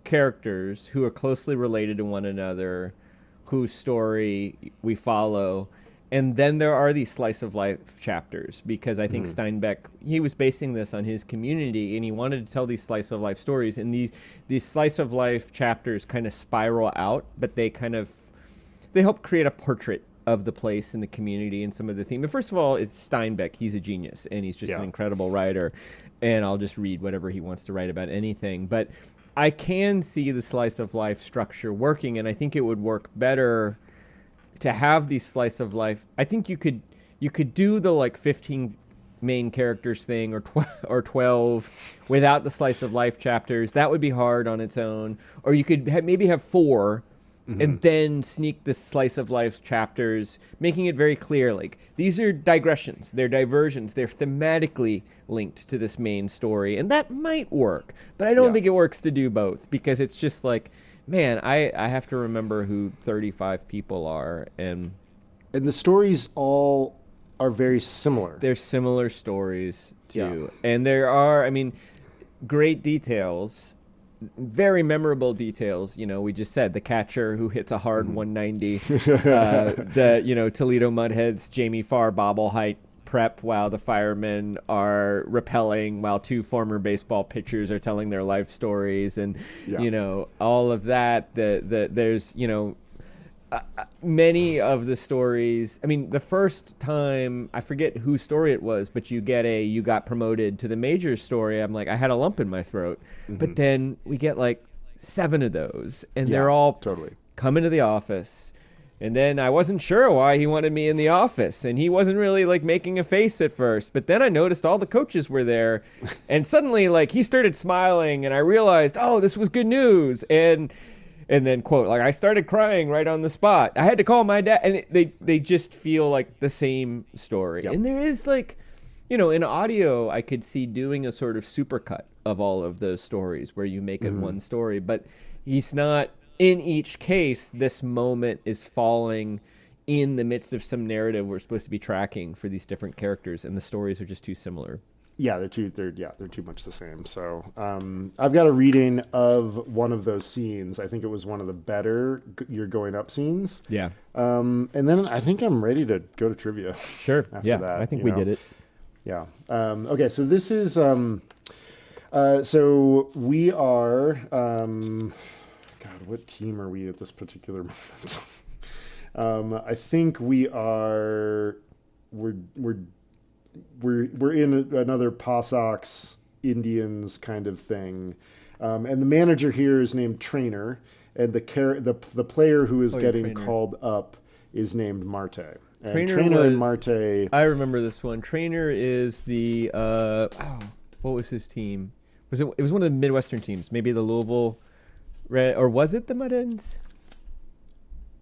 S1: characters who are closely related to one another, whose story we follow. And then there are these slice of life chapters, because I think Steinbeck, he was basing this on his community, and he wanted to tell these slice of life stories. And these slice of life chapters kind of spiral out, but they help create a portrait of the place and the community and some of the theme. But first of all, it's Steinbeck. He's a genius, and he's just an incredible writer. And I'll just read whatever he wants to write about anything. But I can see the slice of life structure working, and I think it would work better to have these slice of life. I think you could do the like 15 main characters thing, or 12 without the slice of life chapters. That would be hard on its own. Or you could maybe have 4 and then sneak the slice of life chapters, making it very clear, like, these are digressions, they're diversions, they're thematically linked to this main story, and that might work. But I don't think it works to do both, because it's just like, man, I have to remember who 35 people are, and
S2: the stories all are very similar.
S1: They're similar stories too, and there are, I mean, great details. Very memorable details. We just said the catcher who hits a hard 190, the Toledo Mudheads, Jamie Farr bobble height prep while the firemen are rappelling, while 2 former baseball pitchers are telling their life stories, and all of that. There's many of the stories. I mean, the first time, I forget whose story it was, but you got promoted to the major story. I'm like, I had a lump in my throat. But then we get like 7 of those, and they're all
S2: totally
S1: come into the office. And then I wasn't sure why he wanted me in the office, and he wasn't really like making a face at first. But then I noticed all the coaches were there, and suddenly like he started smiling, and I realized, oh, this was good news. And then, quote, like, I started crying right on the spot. I had to call my dad. And they just feel like the same story. And there is, like, in audio, I could see doing a sort of supercut of all of those stories where you make it one story. But he's not, in each case, this moment is falling in the midst of some narrative we're supposed to be tracking for these different characters. And the stories are just too similar.
S2: Yeah, they're too much the same. So I've got a reading of one of those scenes. I think it was one of the better You're Going Up scenes.
S1: Yeah.
S2: And then I think I'm ready to go to trivia.
S1: Sure. After that, I think we did it.
S2: Yeah. Okay. So this is. So we are. God, what team are we at this particular moment? I think we are. We're in another Pawsox Indians kind of thing, and the manager here is named Trainer, and the player who is getting called up is named Marte. And Trainer and Marte.
S1: I remember this one. Trainer is the what was his team? It was one of the Midwestern teams, maybe the Louisville Red, or was it the Mud Hens?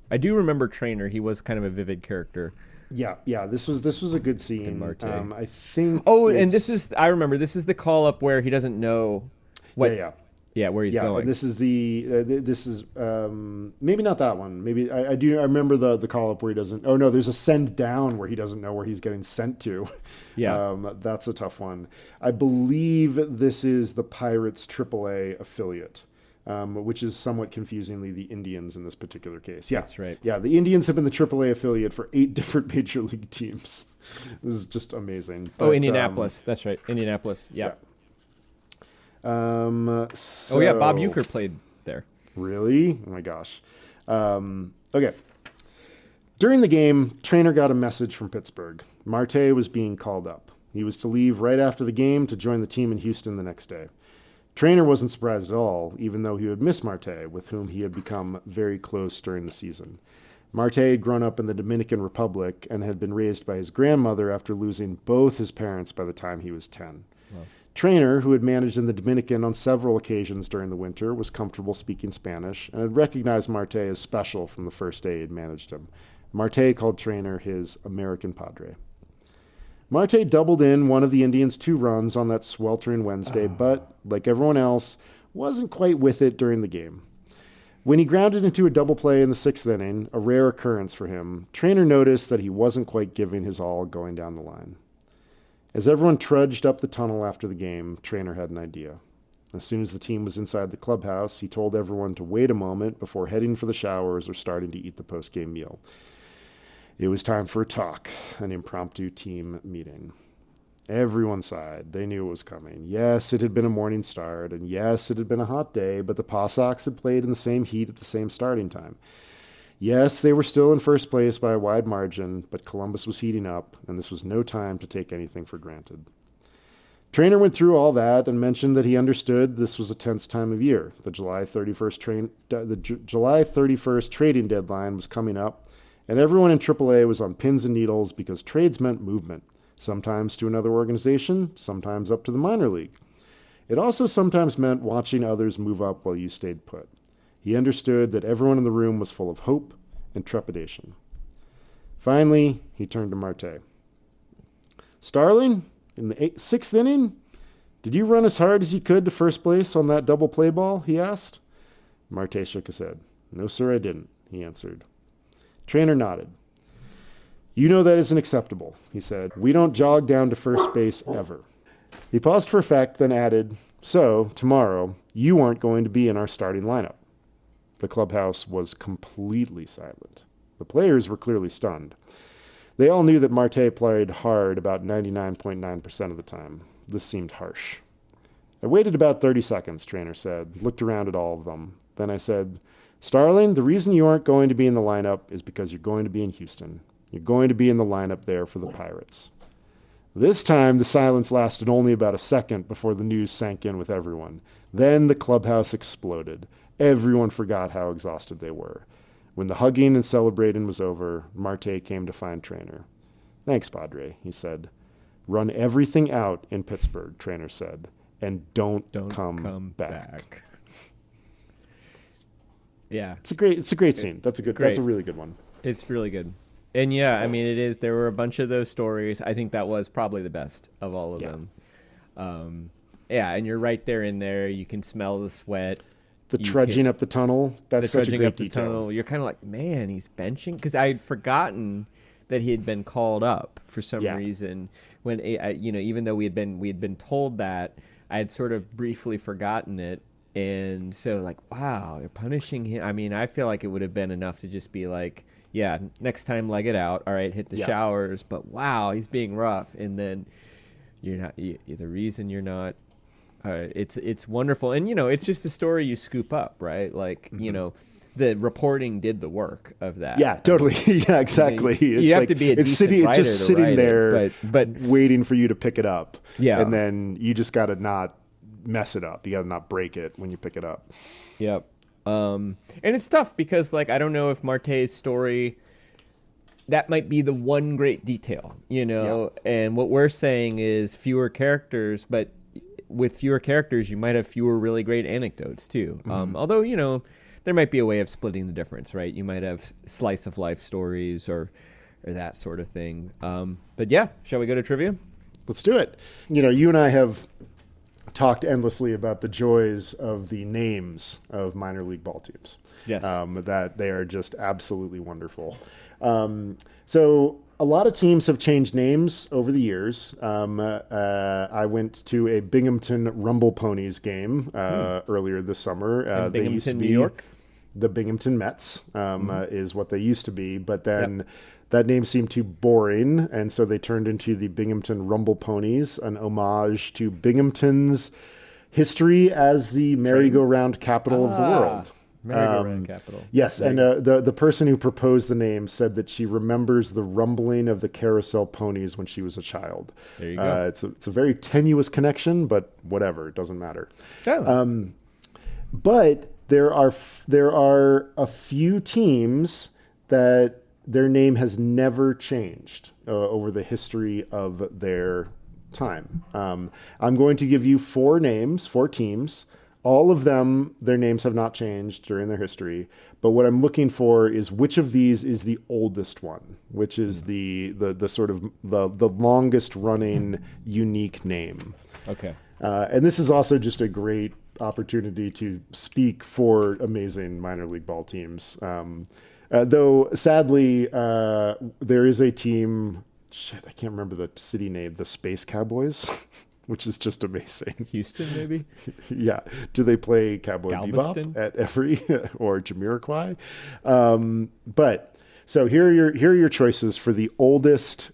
S1: I do remember Trainer. He was kind of a vivid character.
S2: Yeah. This was a good scene. I think.
S1: Oh, and this is, I remember, this is the call up where he doesn't know what. Yeah, where he's going.
S2: This is maybe not that one. Maybe I remember the call up where he doesn't. Oh no, there's a send down where he doesn't know where he's getting sent to.
S1: Yeah,
S2: that's a tough one. I believe this is the Pirates AAA affiliate. Which is somewhat confusingly the Indians in this particular case. Yeah,
S1: that's right.
S2: Yeah, the Indians have been the AAA affiliate for 8 different major league teams. This is just amazing.
S1: But, Indianapolis. That's right, Indianapolis. Yeah.
S2: Bob
S1: Uecker played there.
S2: Really? Oh my gosh. Okay. During the game, Trainer got a message from Pittsburgh. Marte was being called up. He was to leave right after the game to join the team in Houston the next day. Trainer wasn't surprised at all, even though he would miss Marte, with whom he had become very close during the season. Marte had grown up in the Dominican Republic and had been raised by his grandmother after losing both his parents by the time he was 10. Wow. Trainer, who had managed in the Dominican on several occasions during the winter, was comfortable speaking Spanish and had recognized Marte as special from the first day he had managed him. Marte called Trainer his American Padre. Marte doubled in one of the Indians' 2 runs on that sweltering Wednesday, but, like everyone else, wasn't quite with it during the game. When he grounded into a double play in the 6th inning, a rare occurrence for him, Trainer noticed that he wasn't quite giving his all going down the line. As everyone trudged up the tunnel after the game, Trainer had an idea. As soon as the team was inside the clubhouse, he told everyone to wait a moment before heading for the showers or starting to eat the post-game meal. It was time for a talk, an impromptu team meeting. Everyone sighed. They knew it was coming. Yes, it had been a morning start, and yes, it had been a hot day, but the Paw Sox had played in the same heat at the same starting time. Yes, they were still in first place by a wide margin, but Columbus was heating up, and this was no time to take anything for granted. Trainer went through all that and mentioned that he understood this was a tense time of year. The July 31st trading deadline was coming up, and everyone in AAA was on pins and needles because trades meant movement, sometimes to another organization, sometimes up to the minor league. It also sometimes meant watching others move up while you stayed put. He understood that everyone in the room was full of hope and trepidation. Finally, he turned to Marte. Starling, in the 6th inning, did you run as hard as you could to first base on that double play ball? He asked. Marte shook his head. No, sir, I didn't, he answered. Trainer nodded. You know that isn't acceptable, he said. We don't jog down to first base ever. He paused for effect, then added, so, tomorrow, you aren't going to be in our starting lineup. The clubhouse was completely silent. The players were clearly stunned. They all knew that Marte played hard about 99.9% of the time. This seemed harsh. I waited about 30 seconds, Trainer said, looked around at all of them. Then I said, Starling, the reason you aren't going to be in the lineup is because you're going to be in Houston. You're going to be in the lineup there for the Pirates. This time, the silence lasted only about a second before the news sank in with everyone. Then the clubhouse exploded. Everyone forgot how exhausted they were. When the hugging and celebrating was over, Marte came to find Trainer. Thanks, Padre, he said. Run everything out in Pittsburgh, Trainer said, and don't come back.
S1: Yeah.
S2: It's a great scene. That's a really good one.
S1: It's really good. And yeah, I mean, it is. There were a bunch of those stories. I think that was probably the best of all of them. Yeah, and you're right there in there. You can smell the sweat.
S2: The trudging up the tunnel. That's such a great detail.
S1: Tunnel. You're kind of like, man, he's benching? Because I had forgotten that he had been called up for some reason. When even though we had been told that, I had sort of briefly forgotten it. And so, like, wow, they're punishing him. I mean, I feel like it would have been enough to just be like, yeah, next time leg it out. All right, hit the showers. But wow, he's being rough. And then you're not. The reason you're not. It's wonderful, and it's just a story you scoop up, right? Like the reporting did the work of that.
S2: Yeah, totally. Yeah, exactly.
S1: You have to be a decent writer
S2: just sitting there,
S1: but
S2: waiting for you to pick it up.
S1: Yeah,
S2: and then you just got to not mess it up. You got to not break it when you pick it up.
S1: Yep. And it's tough because, like, I don't know if Marte's story, that might be the one great detail, and what we're saying is fewer characters, but with fewer characters, you might have fewer really great anecdotes too. Although, there might be a way of splitting the difference, right? You might have slice of life stories or that sort of thing. But yeah, shall we go to trivia?
S2: Let's do it. You and I have talked endlessly about the joys of the names of minor league ball teams.
S1: Yes.
S2: That they are just absolutely wonderful. So a lot of teams have changed names over the years. I went to a Binghamton Rumble Ponies game earlier this summer.
S1: Binghamton, they used to be New York?
S2: The Binghamton Mets is what they used to be, but then that name seemed too boring, and so they turned into the Binghamton Rumble Ponies, an homage to Binghamton's history as the merry-go-round capital of the world.
S1: Merry-go-round capital.
S2: Yes, and the person who proposed the name said that she remembers the rumbling of the carousel ponies when she was a child.
S1: There you go.
S2: It's a very tenuous connection, but whatever, it doesn't matter.
S1: Oh.
S2: But there are a few teams that their name has never changed over the history of their time. I'm going to give you 4 teams. All of them, their names have not changed during their history. But what I'm looking for is which of these is the oldest one, which is the sort of the longest running unique name.
S1: Okay.
S2: And this is also just a great opportunity to speak for amazing minor league ball teams. Though sadly, there is a team. Shit, I can't remember the city name. The Space Cowboys. Which is just amazing.
S1: Houston, maybe?
S2: Yeah. Do they play Cowboy
S1: Galveston?
S2: Bebop at every or Jamiroquai? But so here are your choices for the oldest,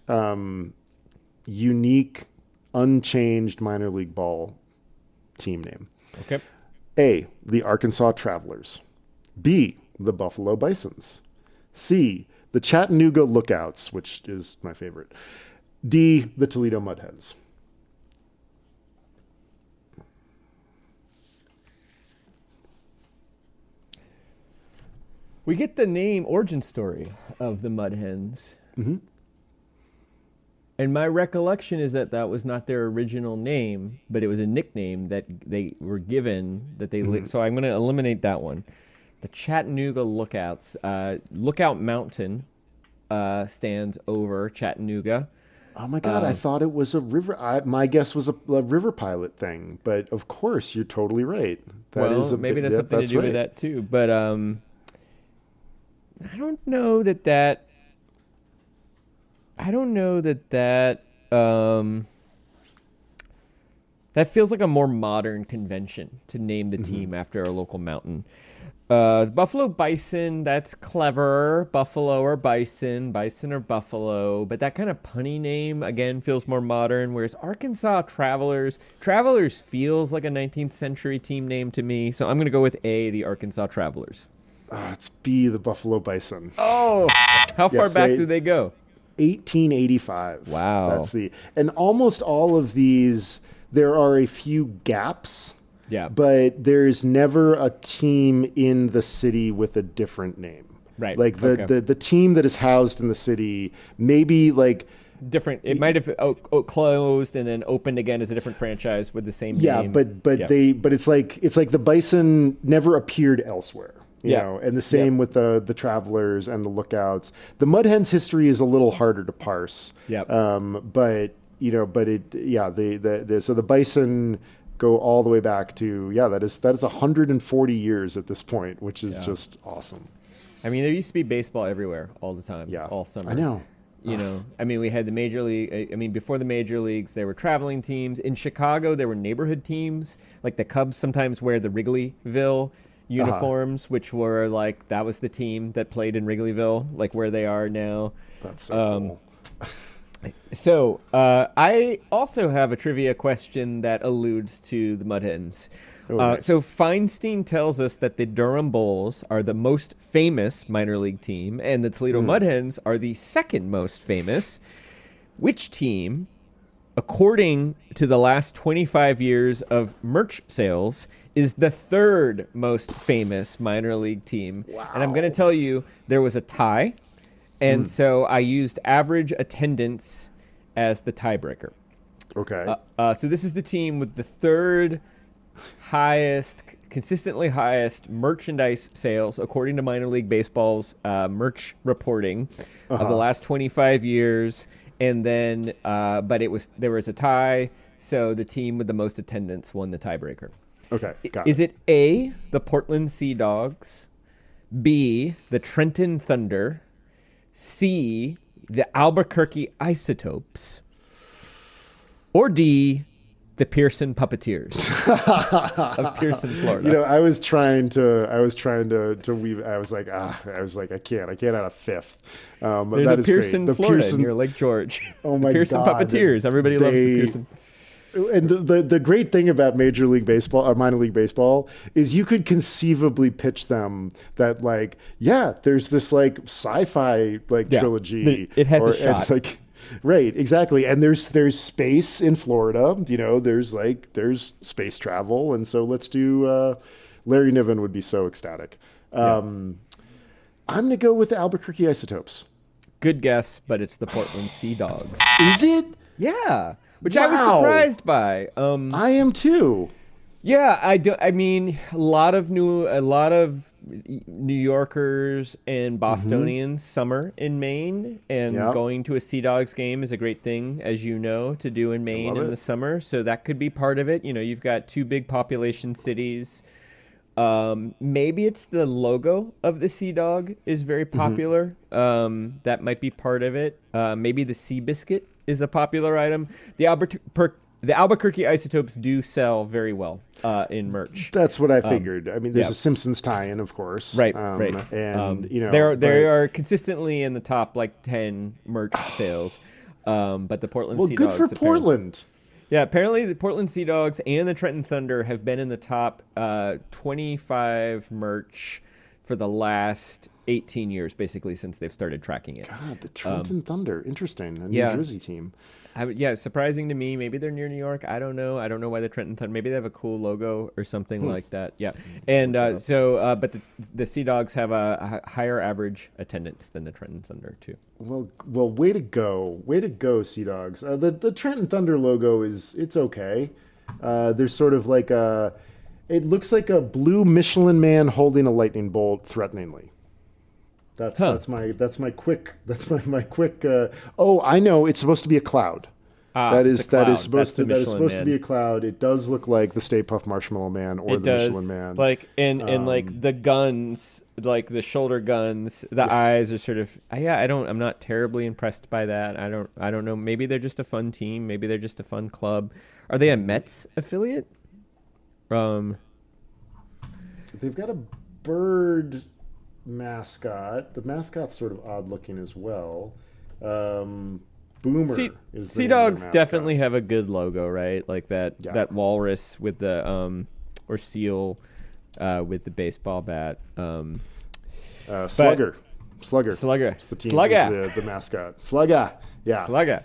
S2: unique, unchanged minor league ball team name.
S1: Okay.
S2: A, the Arkansas Travelers. B, the Buffalo Bisons. C, the Chattanooga Lookouts, which is my favorite. D, the Toledo Mudhens.
S1: We get the name origin story of the Mud Hens.
S2: Mm-hmm.
S1: And my recollection is that was not their original name, but it was a nickname that they were given that they so I'm going to eliminate that one. The Chattanooga Lookouts. Lookout Mountain stands over Chattanooga.
S2: Oh my God, I thought it was a river. My guess was a river pilot thing, but of course, you're totally right.
S1: Maybe it has something to do with that too. But I don't know that feels like a more modern convention to name the team after a local mountain. The Buffalo Bison, that's clever. Buffalo or Bison or Buffalo. But that kind of punny name, again, feels more modern. Whereas Arkansas Travelers feels like a 19th century team name to me. So I'm going to go with A, the Arkansas Travelers.
S2: It's B, the Buffalo Bison.
S1: Oh, how far back do they go?
S2: 1885.
S1: Wow.
S2: And almost all of these, there are a few gaps.
S1: Yeah.
S2: But there's never a team in the city with a different name.
S1: Right.
S2: Like the team that is housed in the city, maybe like
S1: different. It might have closed and then opened again as a different franchise with the same name.
S2: Yeah, but it's like the Bison never appeared elsewhere. You know, and the same with the Travelers and the Lookouts. The Mudhens history is a little harder to parse.
S1: Yeah.
S2: So the Bison go all the way back to that is 140 years at this point, which is just awesome.
S1: I mean, there used to be baseball everywhere all the time, all summer.
S2: I know.
S1: You know, I mean, we had the major league. I mean, before the major leagues, there were traveling teams. In Chicago, there were neighborhood teams. Like the Cubs sometimes wear the Wrigleyville uniforms, which were like, that was the team that played in Wrigleyville, like where they are now.
S2: That's so cool.
S1: So I also have a trivia question that alludes to the Mudhens.
S2: Nice.
S1: So Feinstein tells us that the Durham Bulls are the most famous minor league team, and the Toledo Mudhens are the second most famous. Which team, according to the last 25 years of merch sales, is the third most famous minor league team?
S2: Wow.
S1: And I'm going to tell you, there was a tie. And so I used average attendance as the tiebreaker.
S2: Okay.
S1: So this is the team with the third highest, consistently highest merchandise sales, according to Minor League Baseball's merch reporting of the last 25 years. And then, but there was a tie, so the team with the most attendance won the tiebreaker.
S2: Okay, got
S1: Is it A, the Portland Sea Dogs, B, the Trenton Thunder, C, the Albuquerque Isotopes, or D, the Pearson Puppeteers of Pearson, Florida?
S2: You know, I was trying to weave. I was like, I can't add a fifth.
S1: There's a Pearson, Florida, near Lake George.
S2: Oh my
S1: the Pearson
S2: God.
S1: Puppeteers. Everybody loves the Pearson.
S2: And the great thing about Major League Baseball or minor league baseball is you could conceivably pitch them that like, yeah, there's this like sci-fi like trilogy.
S1: It has a shot.
S2: Like, right, exactly. And there's space in Florida, there's space travel. And so let's do, Larry Niven would be so ecstatic. I'm going to go with the Albuquerque Isotopes.
S1: Good guess, but it's the Portland Sea Dogs.
S2: Is it?
S1: Yeah. Which I was surprised by.
S2: I am too.
S1: Yeah, I mean, a lot of New Yorkers and Bostonians summer in Maine, and going to a Sea Dogs game is a great thing, as you know, to do in Maine in the summer. So that could be part of it. You've got two big population cities. Maybe it's the logo of the Sea Dog is very popular. That might be part of it. Maybe the Sea Biscuit is a popular item. The Albuquerque Isotopes do sell very well in merch.
S2: That's what I figured. I mean, there's a Simpsons tie-in, of course.
S1: Right.
S2: And
S1: they are consistently in the top like 10 merch sales. But the Portland Sea Dogs.
S2: Well, good for Portland.
S1: Yeah, apparently the Portland Sea Dogs and the Trenton Thunder have been in the top 25 merch for the last 18 years, basically, since they've started tracking it.
S2: God, the Trenton Thunder. Interesting. A New Jersey team.
S1: Surprising to me. Maybe they're near New York. I don't know. I don't know why the Trenton Thunder. Maybe they have a cool logo or something like that. Yeah. And but the Sea Dogs have a higher average attendance than the Trenton Thunder, too.
S2: Well, way to go. Way to go, Sea Dogs. The Trenton Thunder logo it's okay. There's sort of like it looks like a blue Michelin man holding a lightning bolt threateningly. That's my quick. I know it's supposed to be a cloud. That is supposed to be a cloud. It does look like the Stay Puft Marshmallow Man or the Michelin Man.
S1: Like and like the guns, like the shoulder guns, the eyes are sort of I'm not terribly impressed by that. I don't know. Maybe they're just a fun team. Maybe they're just a fun club. Are they a Mets affiliate?
S2: They've got a bird mascot. The mascot's sort of odd looking as well. Boomer is the
S1: Sea Dogs definitely have a good logo, right? Like that walrus with the or seal with the baseball bat.
S2: Slugger. It's the team.
S1: Slugger.
S2: Is the mascot. Slugger. Yeah.
S1: Slugger.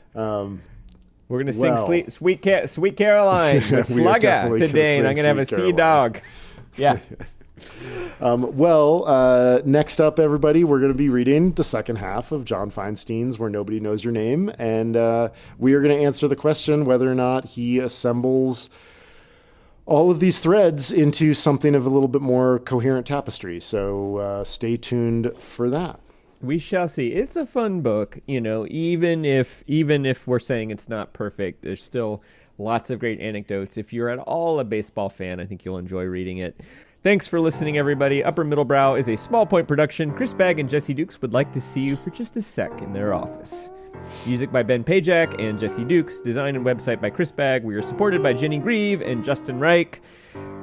S1: We're gonna sing Sweet Caroline with Slugger today, and I'm gonna have a Sea Dog. Yeah.
S2: Next up, everybody, we're going to be reading the second half of John Feinstein's Where Nobody Knows Your Name, and we are going to answer the question whether or not he assembles all of these threads into something of a little bit more coherent tapestry. So stay tuned for that.
S1: We shall see. It's a fun book, even if we're saying it's not perfect, there's still lots of great anecdotes. If you're at all a baseball fan, I think you'll enjoy reading it. Thanks for listening, everybody. Upper Middle Brow is a Small Point production. Chris Bagg and Jesse Dukes would like to see you for just a sec in their office. Music by Ben Pajak and Jesse Dukes. Design and website by Chris Bagg. We are supported by Jenny Grieve and Justin Reich.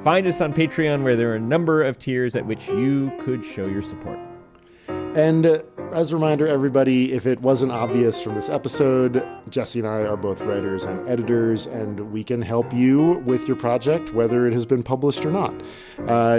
S1: Find us on Patreon, where there are a number of tiers at which you could show your support.
S2: And as a reminder, everybody, if it wasn't obvious from this episode, Jesse and I are both writers and editors, and we can help you with your project, whether it has been published or not.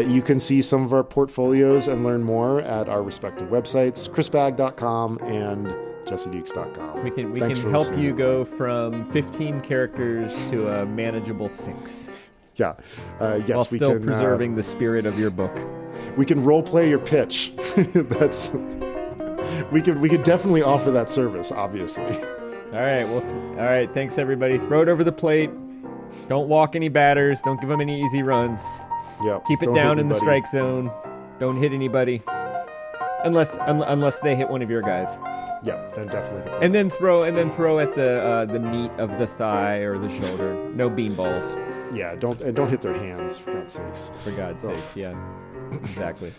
S2: You can see some of our portfolios and learn more at our respective websites, chrisbag.com and jessedukes.com.
S1: We can help you go from 15 characters to a manageable 6.
S2: Yeah. Yes,
S1: while still preserving the spirit of your book.
S2: We can role play your pitch. We could definitely offer that service, obviously.
S1: All right. Well, all right. Thanks, everybody. Throw it over the plate. Don't walk any batters. Don't give them any easy runs.
S2: Yep.
S1: Keep it down in the strike zone. Don't hit anybody. Unless they hit one of your guys.
S2: Yeah, then definitely.
S1: And then throw at the meat of the thigh or the shoulder. No beanballs.
S2: Yeah, don't hit their hands, for God's sakes.
S1: For God's sakes, yeah. Exactly.